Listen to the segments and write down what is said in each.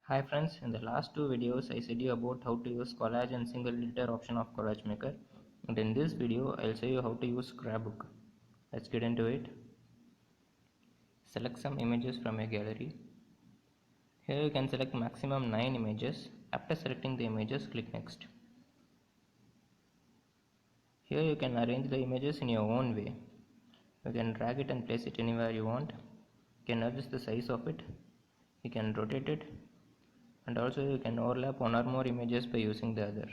Hi friends, in the last two videos I said you about how to use collage and single editor option of Collage Maker, and in this video I'll show you how to use scrapbook. Let's get into it. Select some images from your gallery. Here you can select maximum 9 images. After selecting the images, click next. Here you can arrange the images in your own way. You can drag it and place it anywhere you want. You can adjust the size of it. You can rotate it, and also you can overlap one or more images by using the other.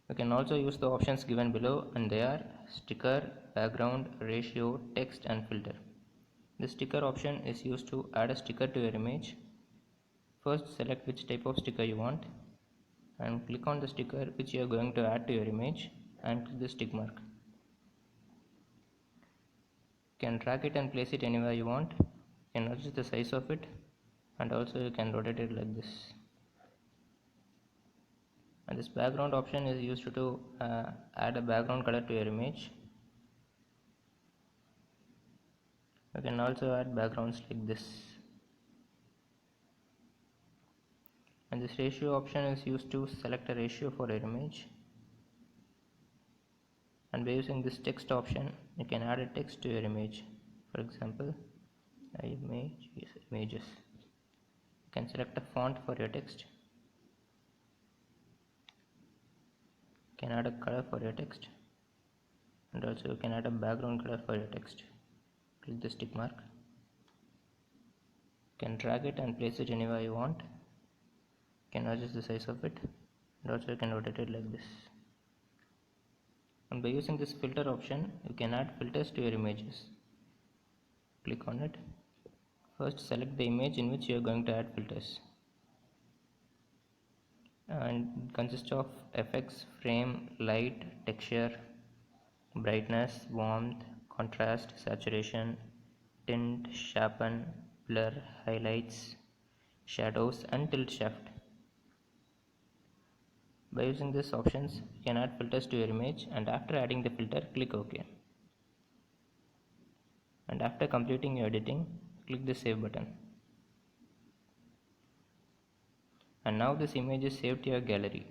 You can also use the options given below, and they are sticker, background, ratio, text and filter. The sticker option is used to add a sticker to your image. First select which type of sticker you want and click on the sticker which you are going to add to your image and click the tick mark. You can drag it and place it anywhere you want. You can adjust the size of it, and also you can rotate it like this. And this background option is used to add a background color to your image. You can also add backgrounds like this. And this ratio option is used to select a ratio for your image. And by using this text option, you can add a text to your image. For example, images. You can select a font for your text. You can add a color for your text, and also you can add a background color for your text. Click the tick mark. You can drag it and place it anywhere you want. You can adjust the size of it, and also you can rotate it like this. And by using this filter option, you can add filters to your images. Click on it. First select the image in which you are going to add filters, and it consists of effects, frame, light, texture, brightness, warmth, contrast, saturation, tint, sharpen, blur, highlights, shadows and tilt shaft. By using these options, you can add filters to your image, and after adding the filter, click OK. And after completing your editing, click the save button. And now this image is saved to your gallery.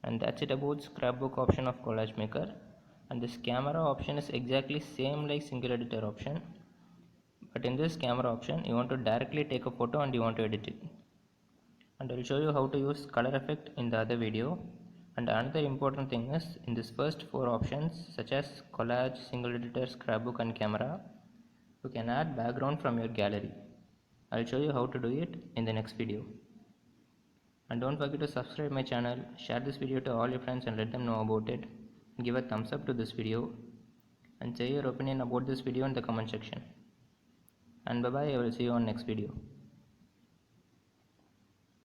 And that's it about scrapbook option of Collage Maker. And this camera option is exactly same like single editor option, but in this camera option you want to directly take a photo and you want to edit it. And I will show you how to use color effect in the other video. And another important thing is, in this first 4 options such as collage, single editor, scrapbook and camera, you can add background from your gallery. I will show you how to do it in the next video. And don't forget to subscribe my channel, share this video to all your friends and let them know about it. Give a thumbs up to this video and say your opinion about this video in the comment section. And bye bye, I will see you on next video.